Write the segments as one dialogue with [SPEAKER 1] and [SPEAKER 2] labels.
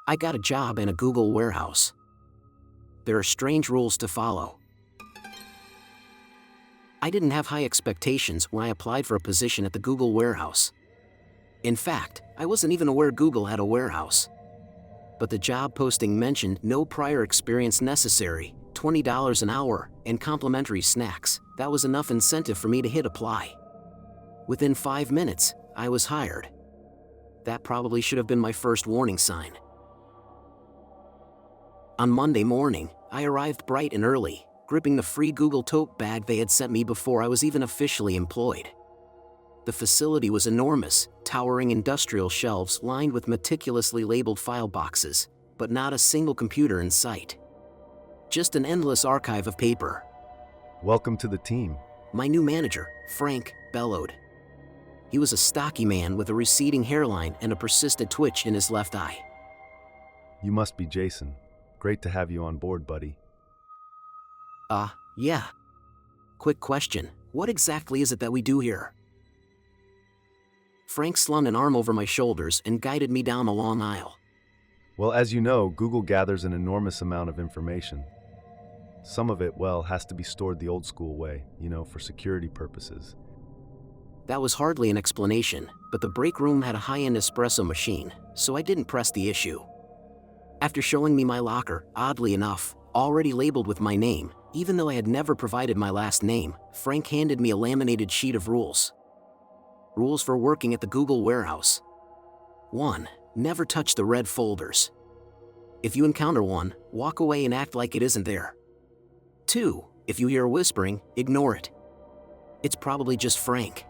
[SPEAKER 1] I got a job in a Google warehouse. There are strange rules to follow. I didn't have high expectations when I applied for a position at the Google warehouse. In fact, I wasn't even aware Google had a warehouse. But the job posting mentioned no prior experience necessary, $20 an hour, and complimentary snacks. That was enough incentive for me to hit apply. Within 5 minutes, I was hired. That probably should have been my first warning sign. On Monday morning, I arrived bright and early, gripping the free Google tote bag they had sent me before I was even officially employed. The facility was enormous, towering industrial shelves lined with meticulously labeled file boxes, but not a single computer in sight. Just an endless archive of paper.
[SPEAKER 2] Welcome to the team.
[SPEAKER 1] My new manager, Frank, bellowed. He was a stocky man with a receding hairline and a persistent twitch in his left eye.
[SPEAKER 2] You must be Jason. Great to have you on board, buddy.
[SPEAKER 1] Yeah. Quick question, what exactly is it that we do here? Frank slung an arm over my shoulders and guided me down a long aisle.
[SPEAKER 2] Well, as you know, Google gathers an enormous amount of information. Some of it, has to be stored the old school way, for security purposes.
[SPEAKER 1] That was hardly an explanation, but the break room had a high-end espresso machine, so I didn't press the issue. After showing me my locker, oddly enough, already labeled with my name, even though I had never provided my last name, Frank handed me a laminated sheet of rules. Rules for working at the Google warehouse. 1. Never touch the red folders. If you encounter one, walk away and act like it isn't there. 2. If you hear whispering, ignore it. It's probably just Frank.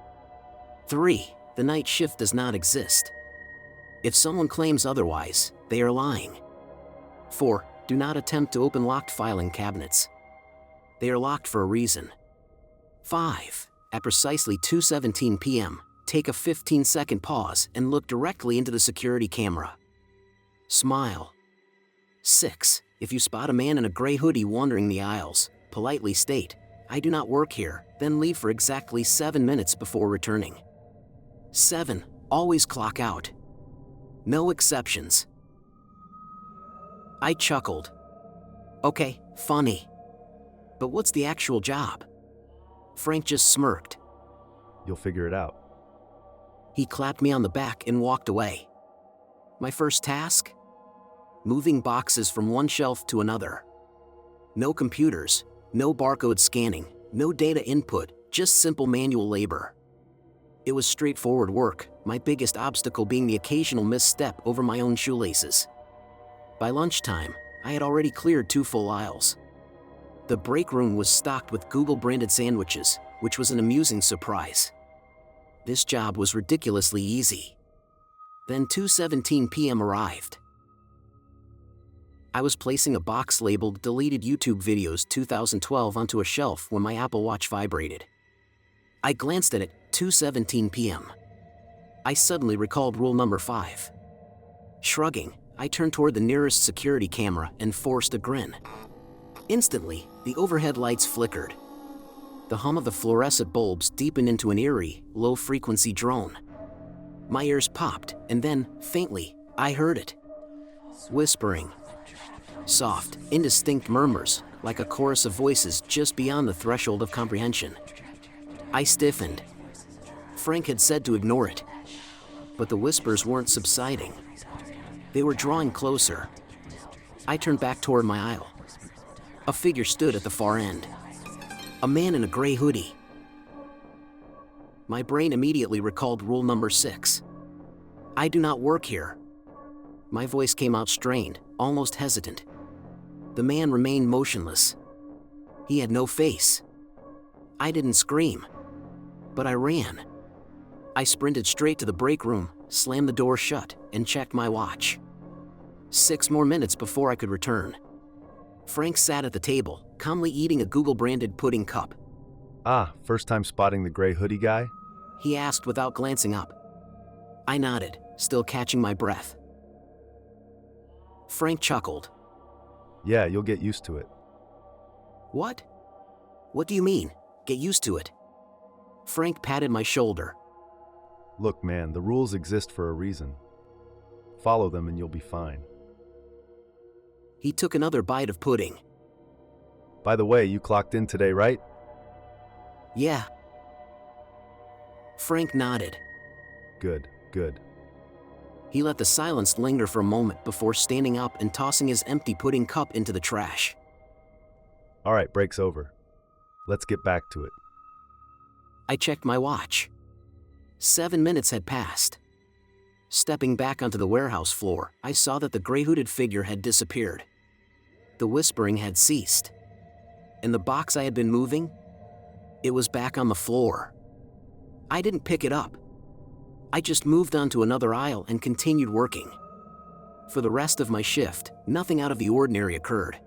[SPEAKER 1] 3. The night shift does not exist. If someone claims otherwise, they are lying. 4. Do not attempt to open locked filing cabinets. They are locked for a reason. 5. At precisely 2:17 p.m., take a 15-second pause and look directly into the security camera. Smile. 6. If you spot a man in a gray hoodie wandering the aisles, politely state, "I do not work here," then leave for exactly 7 minutes before returning. 7. Always clock out. No exceptions. I chuckled. Okay, funny. But what's the actual job? Frank just smirked.
[SPEAKER 2] You'll figure it out.
[SPEAKER 1] He clapped me on the back and walked away. My first task? Moving boxes from one shelf to another. No computers, no barcode scanning, no data input, just simple manual labor. It was straightforward work, my biggest obstacle being the occasional misstep over my own shoelaces. By lunchtime, I had already cleared 2 full aisles. The break room was stocked with Google-branded sandwiches, which was an amusing surprise. This job was ridiculously easy. Then 2:17 p.m. arrived. I was placing a box labeled Deleted YouTube Videos 2012 onto a shelf when my Apple Watch vibrated. I glanced at it, 2:17 p.m. I suddenly recalled rule number 5. Shrugging, I turned toward the nearest security camera and forced a grin. Instantly, the overhead lights flickered. The hum of the fluorescent bulbs deepened into an eerie, low-frequency drone. My ears popped, and then, faintly, I heard it. Whispering. Soft, indistinct murmurs, like a chorus of voices just beyond the threshold of comprehension. I stiffened. Frank had said to ignore it. But the whispers weren't subsiding. They were drawing closer. I turned back toward my aisle. A figure stood at the far end. A man in a gray hoodie. My brain immediately recalled rule number 6. I do not work here. My voice came out strained, almost hesitant. The man remained motionless. He had no face. I didn't scream. But I ran. I sprinted straight to the break room, slammed the door shut, and checked my watch. 6 more minutes before I could return. Frank sat at the table, calmly eating a Google-branded pudding cup.
[SPEAKER 2] First time spotting the gray hoodie guy?
[SPEAKER 1] He asked without glancing up. I nodded, still catching my breath. Frank chuckled.
[SPEAKER 2] Yeah, you'll get used to it.
[SPEAKER 1] What? What do you mean, get used to it? Frank patted my shoulder.
[SPEAKER 2] Look, man, the rules exist for a reason. Follow them and you'll be fine.
[SPEAKER 1] He took another bite of pudding.
[SPEAKER 2] By the way, you clocked in today, right?
[SPEAKER 1] Yeah. Frank nodded.
[SPEAKER 2] Good, good.
[SPEAKER 1] He let the silence linger for a moment before standing up and tossing his empty pudding cup into the trash.
[SPEAKER 2] All right, break's over. Let's get back to it.
[SPEAKER 1] I checked my watch. 7 minutes had passed. Stepping back onto the warehouse floor, I saw that the gray-hooded figure had disappeared. The whispering had ceased. And the box I had been moving? It was back on the floor. I didn't pick it up. I just moved on to another aisle and continued working. For the rest of my shift, nothing out of the ordinary occurred.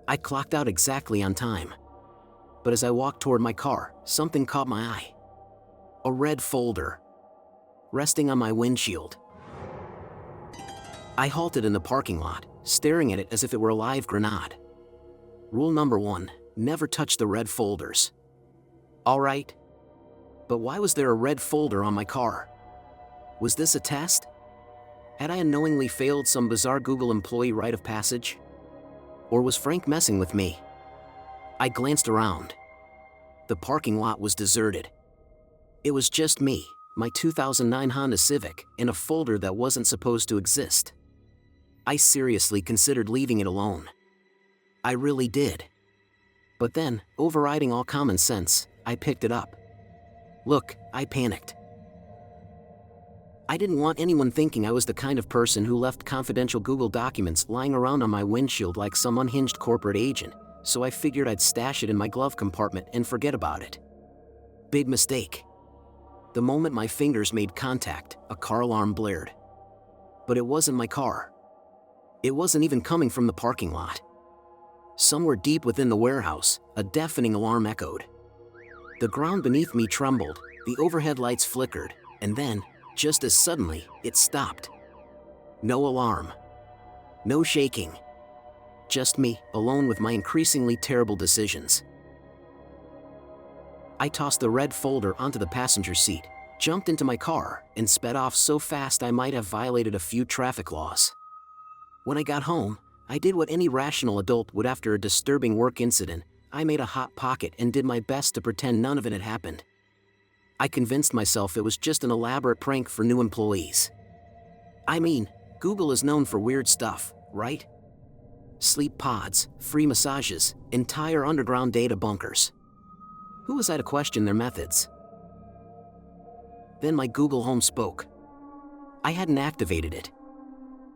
[SPEAKER 1] I clocked out exactly on time. But as I walked toward my car, something caught my eye. A red folder, resting on my windshield. I halted in the parking lot, staring at it as if it were a live grenade. Rule number 1, never touch the red folders. All right. But why was there a red folder on my car? Was this a test? Had I unknowingly failed some bizarre Google employee rite of passage? Or was Frank messing with me? I glanced around. The parking lot was deserted. It was just me, my 2009 Honda Civic, and a folder that wasn't supposed to exist. I seriously considered leaving it alone. I really did. But then, overriding all common sense, I picked it up. Look, I panicked. I didn't want anyone thinking I was the kind of person who left confidential Google documents lying around on my windshield like some unhinged corporate agent, so I figured I'd stash it in my glove compartment and forget about it. Big mistake. The moment my fingers made contact, a car alarm blared. But it wasn't my car. It wasn't even coming from the parking lot. Somewhere deep within the warehouse, a deafening alarm echoed. The ground beneath me trembled, the overhead lights flickered, and then, just as suddenly, it stopped. No alarm. No shaking. Just me, alone with my increasingly terrible decisions. I tossed the red folder onto the passenger seat, jumped into my car, and sped off so fast I might have violated a few traffic laws. When I got home, I did what any rational adult would after a disturbing work incident. I made a hot pocket and did my best to pretend none of it had happened. I convinced myself it was just an elaborate prank for new employees. I mean, Google is known for weird stuff, right? Sleep pods, free massages, entire underground data bunkers. Who was I to question their methods? Then my Google Home spoke. I hadn't activated it.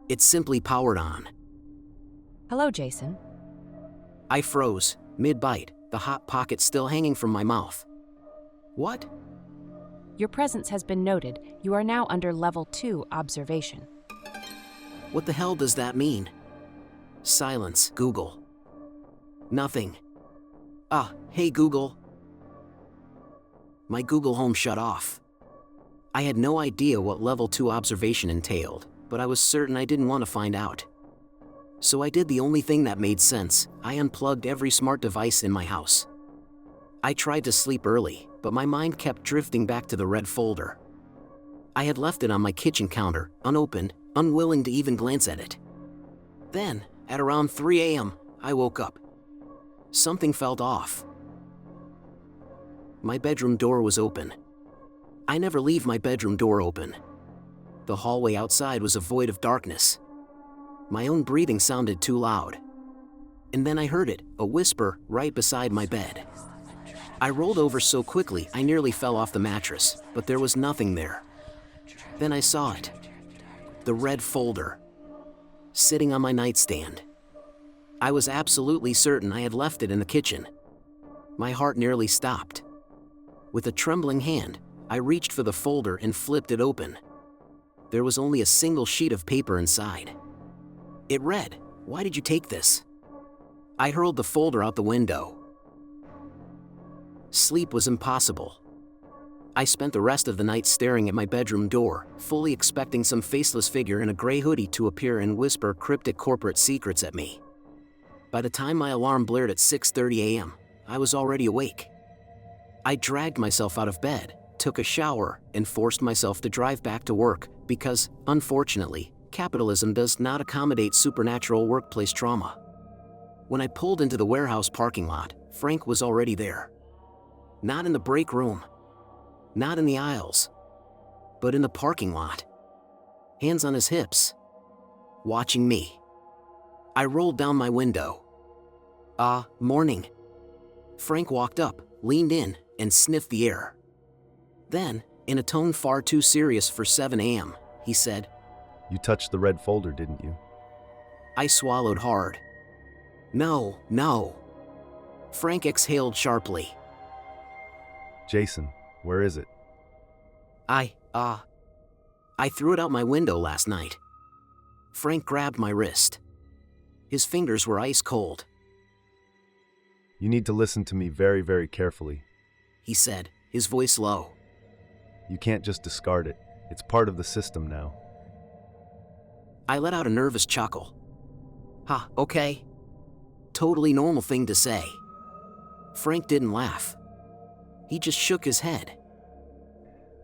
[SPEAKER 1] It simply powered on.
[SPEAKER 3] Hello, Jason.
[SPEAKER 1] I froze, mid-bite, the hot pocket still hanging from my mouth. What?
[SPEAKER 3] Your presence has been noted. You are now under Level 2 observation.
[SPEAKER 1] What the hell does that mean? Silence, Google. Nothing. Hey Google. My Google Home shut off. I had no idea what Level 2 observation entailed, but I was certain I didn't want to find out. So I did the only thing that made sense. I unplugged every smart device in my house. I tried to sleep early, but my mind kept drifting back to the red folder. I had left it on my kitchen counter, unopened, unwilling to even glance at it. Then, at around 3 a.m., I woke up. Something felt off. My bedroom door was open. I never leave my bedroom door open. The hallway outside was a void of darkness. My own breathing sounded too loud. And then I heard it, a whisper, right beside my bed. I rolled over so quickly I nearly fell off the mattress, but there was nothing there. Then I saw it. The red folder. Sitting on my nightstand. I was absolutely certain I had left it in the kitchen. My heart nearly stopped. With a trembling hand, I reached for the folder and flipped it open. There was only a single sheet of paper inside. It read, "Why did you take this?" I hurled the folder out the window. Sleep was impossible. I spent the rest of the night staring at my bedroom door, fully expecting some faceless figure in a gray hoodie to appear and whisper cryptic corporate secrets at me. By the time my alarm blared at 6:30 a.m., I was already awake. I dragged myself out of bed, took a shower, and forced myself to drive back to work because, unfortunately, Capitalism does not accommodate supernatural workplace trauma. When I pulled into the warehouse parking lot, Frank was already there. Not in the break room. Not in the aisles. But in the parking lot. Hands on his hips. Watching me. I rolled down my window. Morning. Frank walked up, leaned in, and sniffed the air. Then, in a tone far too serious for 7 a.m., he said,
[SPEAKER 2] You touched the red folder, didn't you?
[SPEAKER 1] I swallowed hard. No. Frank exhaled sharply.
[SPEAKER 2] Jason, where is it?
[SPEAKER 1] I threw it out my window last night. Frank grabbed my wrist. His fingers were ice cold.
[SPEAKER 2] You need to listen to me very, very carefully.
[SPEAKER 1] He said, his voice low.
[SPEAKER 2] You can't just discard it. It's part of the system now.
[SPEAKER 1] I let out a nervous chuckle. Okay. Totally normal thing to say. Frank didn't laugh. He just shook his head.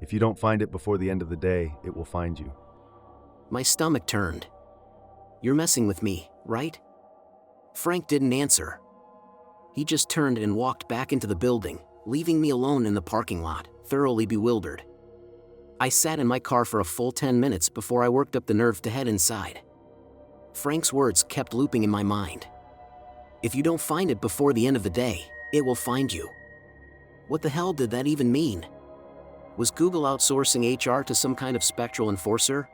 [SPEAKER 2] If you don't find it before the end of the day, it will find you.
[SPEAKER 1] My stomach turned. You're messing with me, right? Frank didn't answer. He just turned and walked back into the building, leaving me alone in the parking lot, thoroughly bewildered. I sat in my car for a full 10 minutes before I worked up the nerve to head inside. Frank's words kept looping in my mind. If you don't find it before the end of the day, it will find you. What the hell did that even mean? Was Google outsourcing HR to some kind of spectral enforcer?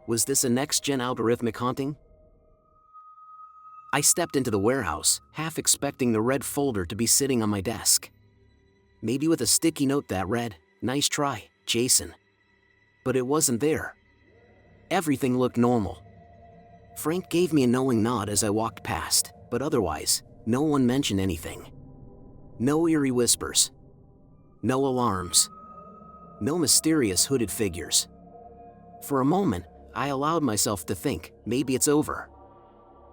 [SPEAKER 1] Was this a next-gen algorithmic haunting? I stepped into the warehouse, half expecting the red folder to be sitting on my desk. Maybe with a sticky note that read, "Nice try, Jason." But it wasn't there. Everything looked normal. Frank gave me a knowing nod as I walked past, but otherwise, no one mentioned anything. No eerie whispers. No alarms. No mysterious hooded figures. For a moment, I allowed myself to think, maybe it's over.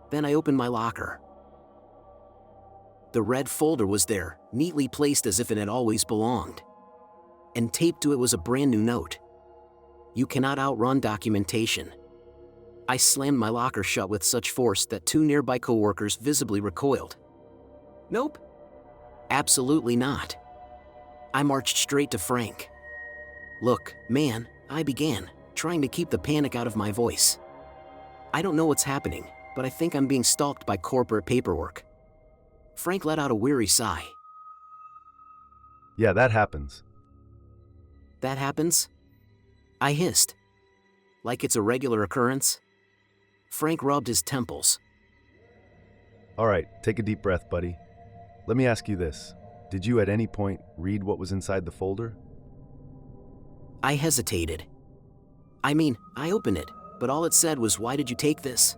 [SPEAKER 1] Then I opened my locker. The red folder was there, neatly placed as if it had always belonged. And taped to it was a brand new note. You cannot outrun documentation. I slammed my locker shut with such force that 2 nearby coworkers visibly recoiled. Nope. Absolutely not. I marched straight to Frank. Look, man, I began, trying to keep the panic out of my voice. I don't know what's happening, but I think I'm being stalked by corporate paperwork. Frank let out a weary sigh.
[SPEAKER 2] Yeah, that happens.
[SPEAKER 1] That happens? I hissed. Like it's a regular occurrence? Frank rubbed his temples.
[SPEAKER 2] All right, take a deep breath, buddy. Let me ask you this. Did you at any point read what was inside the folder?
[SPEAKER 1] I hesitated. I opened it, but all it said was, "Why did you take this?"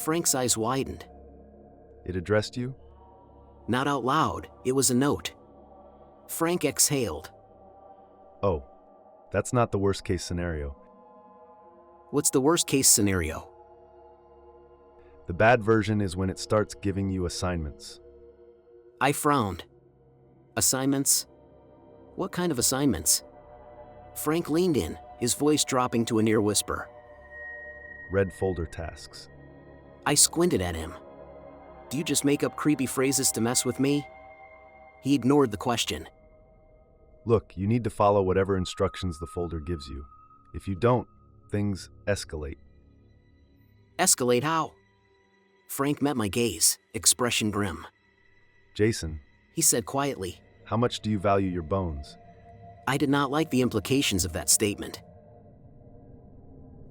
[SPEAKER 1] Frank's eyes widened.
[SPEAKER 2] It addressed you?
[SPEAKER 1] Not out loud, it was a note. Frank exhaled.
[SPEAKER 2] Oh, that's not the worst case scenario.
[SPEAKER 1] What's the worst case scenario?
[SPEAKER 2] The bad version is when it starts giving you assignments.
[SPEAKER 1] I frowned. Assignments? What kind of assignments? Frank leaned in, his voice dropping to a near whisper.
[SPEAKER 2] Red folder tasks.
[SPEAKER 1] I squinted at him. Do you just make up creepy phrases to mess with me? He ignored the question.
[SPEAKER 2] Look, you need to follow whatever instructions the folder gives you. If you don't, things escalate.
[SPEAKER 1] Escalate how? Frank met my gaze, expression grim.
[SPEAKER 2] Jason,
[SPEAKER 1] He said quietly.
[SPEAKER 2] how much do you value your bones?
[SPEAKER 1] I did not like the implications of that statement.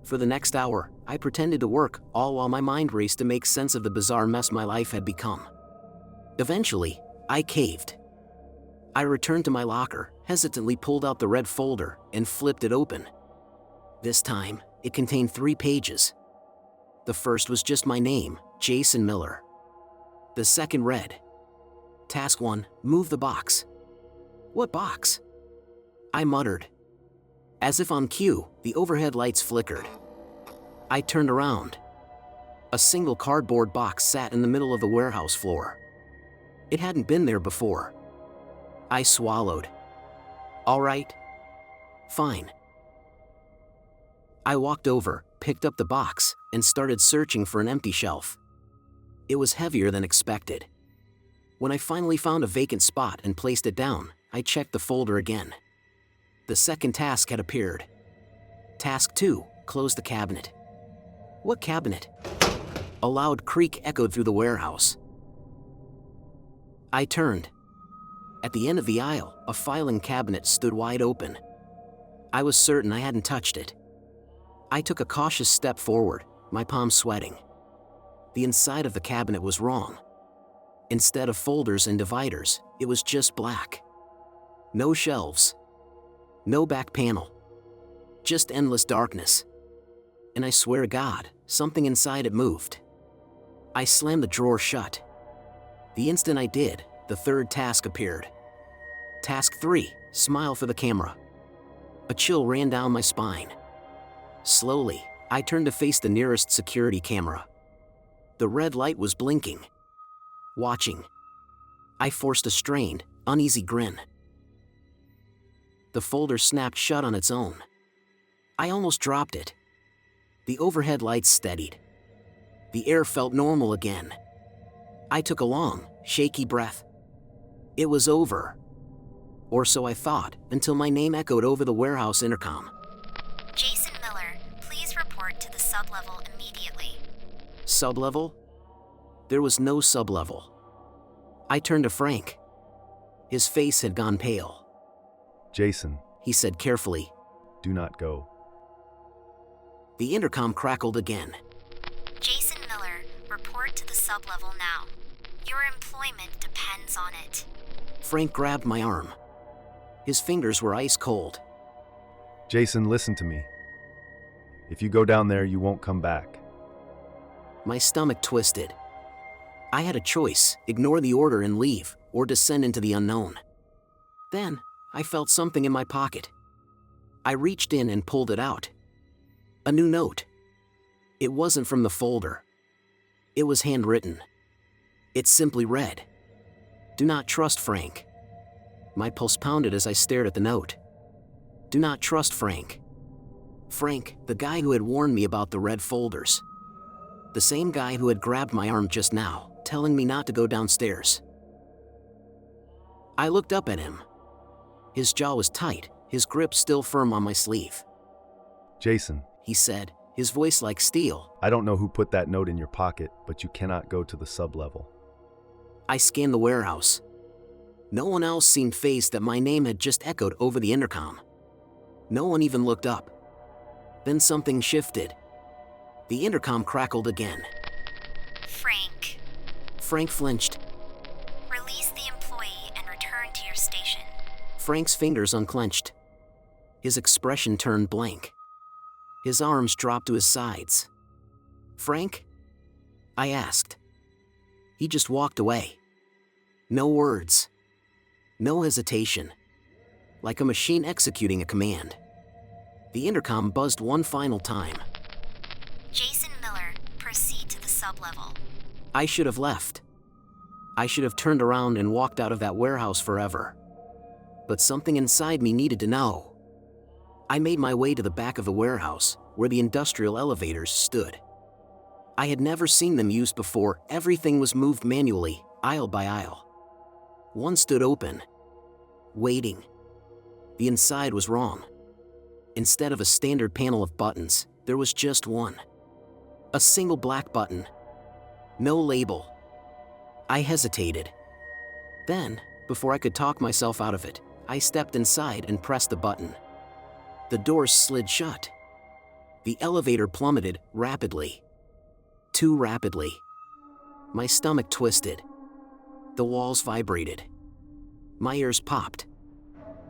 [SPEAKER 1] For the next hour, I pretended to work, all while my mind raced to make sense of the bizarre mess my life had become. Eventually, I caved. I returned to my locker, hesitantly pulled out the red folder, and flipped it open. This time, it contained 3 pages. The first was just my name, Jason Miller. The second read, Task 1, move the box. What box? I muttered. As if on cue, the overhead lights flickered. I turned around. A single cardboard box sat in the middle of the warehouse floor. It hadn't been there before. I swallowed. All right. Fine. I walked over, picked up the box and started searching for an empty shelf. It was heavier than expected. When I finally found a vacant spot and placed it down, I checked the folder again. The second task had appeared. Task 2, close the cabinet. What cabinet? A loud creak echoed through the warehouse. I turned. At the end of the aisle, a filing cabinet stood wide open. I was certain I hadn't touched it. I took a cautious step forward, my palms sweating. The inside of the cabinet was wrong. Instead of folders and dividers, it was just black. No shelves. No back panel. Just endless darkness. And I swear to God, something inside it moved. I slammed the drawer shut. The instant I did, the third task appeared. Task 3, smile for the camera. A chill ran down my spine. Slowly, I turned to face the nearest security camera. The red light was blinking. Watching. I forced a strained, uneasy grin. The folder snapped shut on its own. I almost dropped it. The overhead lights steadied. The air felt normal again. I took a long, shaky breath. It was over. Or so I thought, until my name echoed over the warehouse intercom.
[SPEAKER 4] Jason Miller, please report to the sublevel immediately.
[SPEAKER 1] Sublevel? There was no sublevel. I turned to Frank. His face had gone pale.
[SPEAKER 2] Jason,
[SPEAKER 1] He said carefully.
[SPEAKER 2] do not go.
[SPEAKER 1] The intercom crackled again.
[SPEAKER 4] Jason Miller, report to the sublevel now. Your employment depends on it.
[SPEAKER 1] Frank grabbed my arm. His fingers were ice cold.
[SPEAKER 2] Jason, listen to me. If you go down there, you won't come back.
[SPEAKER 1] My stomach twisted. I had a choice, ignore the order and leave, or descend into the unknown. Then, I felt something in my pocket. I reached in and pulled it out. A new note. It wasn't from the folder. It was handwritten. It simply read, "Do not trust Frank." My pulse pounded as I stared at the note. Do not trust Frank. Frank, the guy who had warned me about the red folders. The same guy who had grabbed my arm just now, telling me not to go downstairs. I looked up at him. His jaw was tight, his grip still firm on my sleeve.
[SPEAKER 2] Jason,
[SPEAKER 1] He said, his voice like steel.
[SPEAKER 2] I don't know who put that note in your pocket, but you cannot go to the sublevel.
[SPEAKER 1] I scanned the warehouse. No one else seemed fazed that my name had just echoed over the intercom. No one even looked up. Then something shifted. The intercom crackled again.
[SPEAKER 4] Frank,
[SPEAKER 1] Frank flinched.
[SPEAKER 4] release the employee and return to your station.
[SPEAKER 1] Frank's fingers unclenched. His expression turned blank. His arms dropped to his sides. Frank? I asked. He just walked away. No words. No hesitation. Like a machine executing a command. The intercom buzzed one final time.
[SPEAKER 4] Jason Miller, proceed to the sublevel.
[SPEAKER 1] I should have left. I should have turned around and walked out of that warehouse forever. But something inside me needed to know. I made my way to the back of the warehouse, where the industrial elevators stood. I had never seen them used before. Everything was moved manually, aisle by aisle. One stood open, waiting. The inside was wrong. Instead of a standard panel of buttons, there was just one. A single black button. No label. I hesitated. Then, before I could talk myself out of it, I stepped inside and pressed the button. The doors slid shut. The elevator plummeted rapidly. Too rapidly. My stomach twisted. The walls vibrated. My ears popped.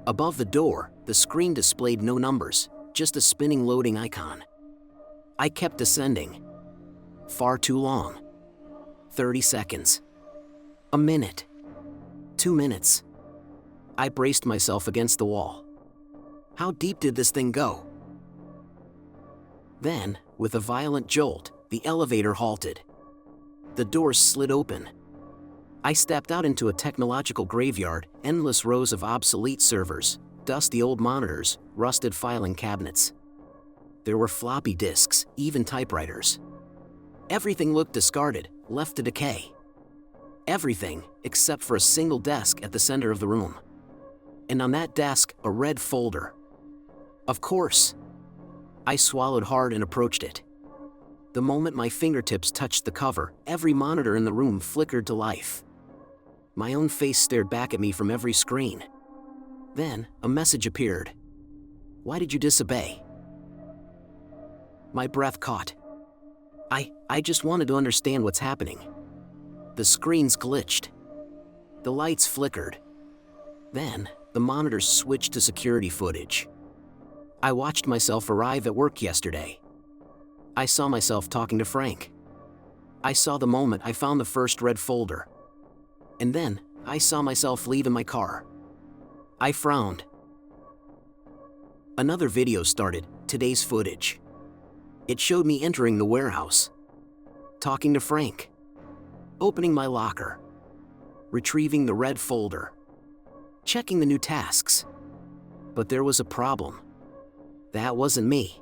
[SPEAKER 1] Above the door, the screen displayed no numbers, just a spinning loading icon. I kept descending. Far too long. 30 seconds. A minute. 2 minutes. I braced myself against the wall. How deep did this thing go? Then, with a violent jolt, the elevator halted. The doors slid open. I stepped out into a technological graveyard, endless rows of obsolete servers, dusty old monitors, rusted filing cabinets. There were floppy disks, even typewriters. Everything looked discarded, left to decay. Everything, except for a single desk at the center of the room. And on that desk, a red folder. Of course. I swallowed hard and approached it. The moment my fingertips touched the cover, every monitor in the room flickered to life. My own face stared back at me from every screen. Then, a message appeared. Why did you disobey? My breath caught. I just wanted to understand what's happening. The screens glitched. The lights flickered. Then, the monitors switched to security footage. I watched myself arrive at work yesterday. I saw myself talking to Frank. I saw the moment I found the first red folder. And then, I saw myself leave in my car. I frowned. Another video started, today's footage. It showed me entering the warehouse, talking to Frank, opening my locker, retrieving the red folder, checking the new tasks. But there was a problem. That wasn't me.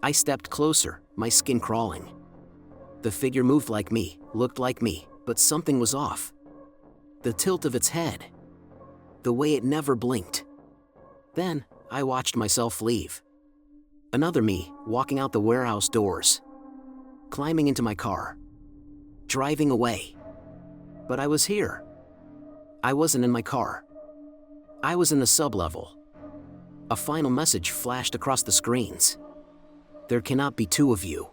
[SPEAKER 1] I stepped closer, my skin crawling. The figure moved like me, looked like me, but something was off. The tilt of its head. The way it never blinked. Then, I watched myself leave. Another me, walking out the warehouse doors. Climbing into my car. Driving away. But I was here. I wasn't in my car. I was in the sublevel. A final message flashed across the screens. There cannot be two of you.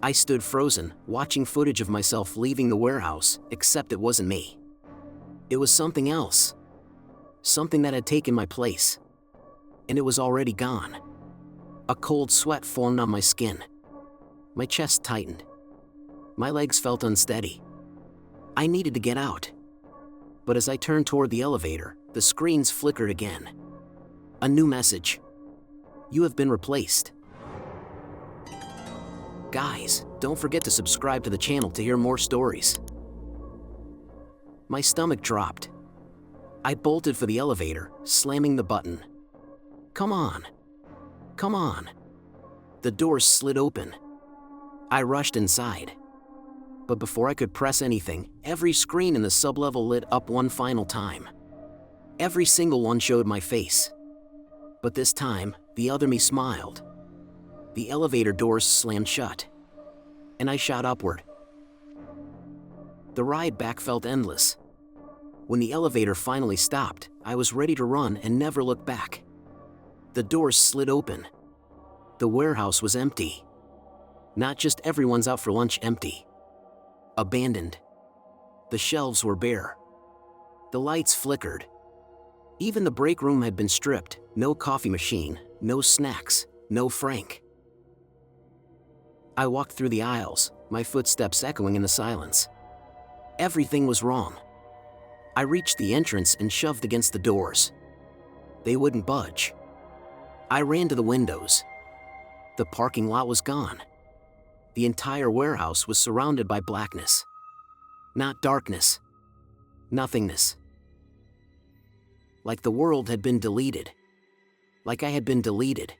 [SPEAKER 1] I stood frozen, watching footage of myself leaving the warehouse, except it wasn't me. It was something else. Something that had taken my place. And it was already gone. A cold sweat formed on my skin. My chest tightened. My legs felt unsteady. I needed to get out. But as I turned toward the elevator, the screens flickered again. A new message. You have been replaced. Guys, don't forget to subscribe to the channel to hear more stories. My stomach dropped. I bolted for the elevator, slamming the button. Come on. Come on. The doors slid open. I rushed inside. But before I could press anything, every screen in the sublevel lit up one final time. Every single one showed my face. But this time, the other me smiled. The elevator doors slammed shut. And I shot upward. The ride back felt endless. When the elevator finally stopped, I was ready to run and never look back. The doors slid open. The warehouse was empty. Not just everyone's out for lunch empty. Abandoned. The shelves were bare. The lights flickered. Even the break room had been stripped. No coffee machine, no snacks, no Frank. I walked through the aisles, my footsteps echoing in the silence. Everything was wrong. I reached the entrance and shoved against the doors. They wouldn't budge. I ran to the windows. The parking lot was gone. The entire warehouse was surrounded by blackness. Not darkness. Nothingness. Like the world had been deleted. Like I had been deleted.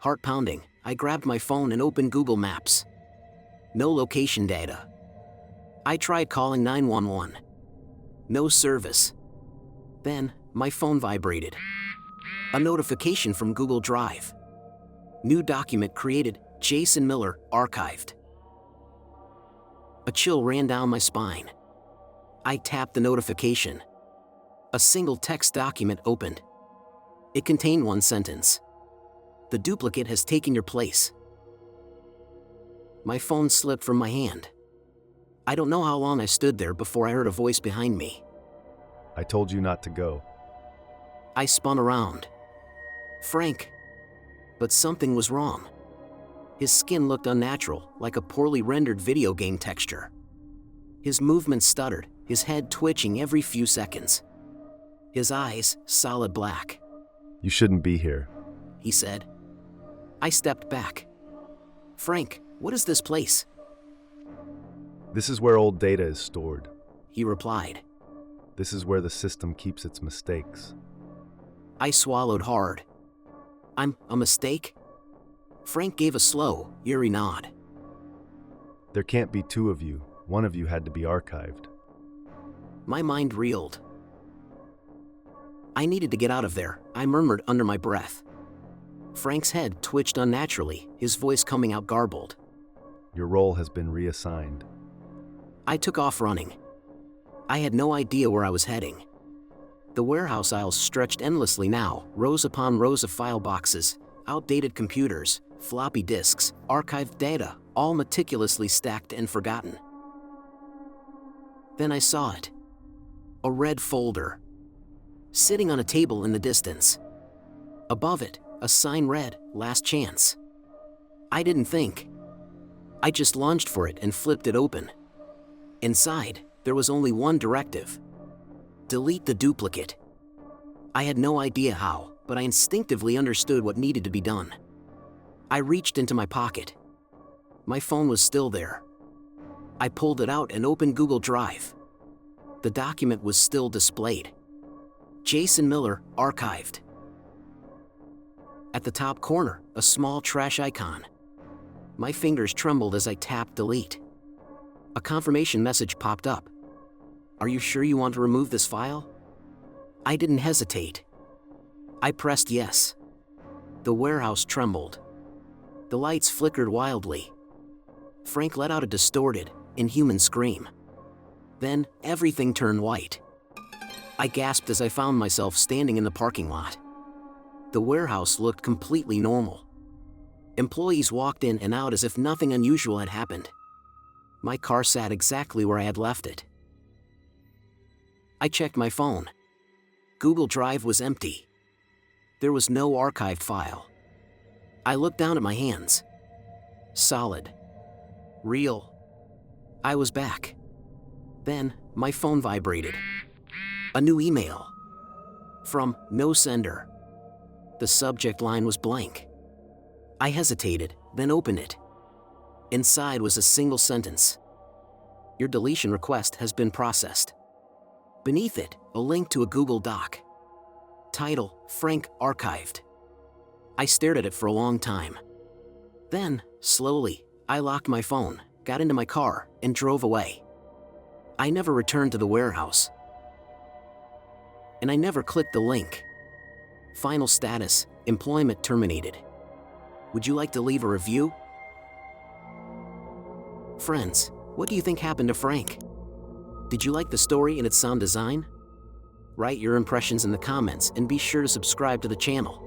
[SPEAKER 1] Heart pounding, I grabbed my phone and opened Google Maps. No location data. I tried calling 911. No service. Then, my phone vibrated. A notification from Google Drive. New document created, Jason Miller, archived. A chill ran down my spine. I tapped the notification. A single text document opened. It contained one sentence. The duplicate has taken your place. My phone slipped from my hand. I don't know how long I stood there before I heard a voice behind me.
[SPEAKER 2] I told you not to go.
[SPEAKER 1] I spun around. Frank. But something was wrong. His skin looked unnatural, like a poorly rendered video game texture. His movements stuttered, his head twitching every few seconds. His eyes, solid black.
[SPEAKER 2] You shouldn't be here.
[SPEAKER 1] He said. I stepped back. Frank, what is this place?
[SPEAKER 2] This is where old data is stored.
[SPEAKER 1] He replied.
[SPEAKER 2] This is where the system keeps its mistakes.
[SPEAKER 1] I swallowed hard. I'm a mistake? Frank gave a slow, eerie nod.
[SPEAKER 2] There can't be two of you. One of you had to be archived.
[SPEAKER 1] My mind reeled. I needed to get out of there, I murmured under my breath. Frank's head twitched unnaturally, his voice coming out garbled.
[SPEAKER 2] Your role has been reassigned.
[SPEAKER 1] I took off running. I had no idea where I was heading. The warehouse aisles stretched endlessly now, rows upon rows of file boxes, outdated computers, floppy disks, archived data, all meticulously stacked and forgotten. Then I saw it. A red folder. Sitting on a table in the distance. Above it, a sign read, "Last Chance." I didn't think. I just lunged for it and flipped it open. Inside, there was only one directive. Delete the duplicate. I had no idea how, but I instinctively understood what needed to be done. I reached into my pocket. My phone was still there. I pulled it out and opened Google Drive. The document was still displayed. Jason Miller, archived. At the top corner, a small trash icon. My fingers trembled as I tapped delete. A confirmation message popped up. Are you sure you want to remove this file? I didn't hesitate. I pressed yes. The warehouse trembled. The lights flickered wildly. Frank let out a distorted, inhuman scream. Then, everything turned white. I gasped as I found myself standing in the parking lot. The warehouse looked completely normal. Employees walked in and out as if nothing unusual had happened. My car sat exactly where I had left it. I checked my phone. Google Drive was empty. There was no archived file. I looked down at my hands. Solid. Real. I was back. Then, my phone vibrated. A new email. From no sender. The subject line was blank. I hesitated, then opened it. Inside was a single sentence. Your deletion request has been processed. Beneath it, a link to a Google Doc. Title, Frank archived. I stared at it for a long time. Then, slowly, I locked my phone, got into my car, and drove away. I never returned to the warehouse. And I never clicked the link. Final status, employment terminated. Would you like to leave a review? Friends, what do you think happened to Frank? Did you like the story and its sound design? Write your impressions in the comments and be sure to subscribe to the channel.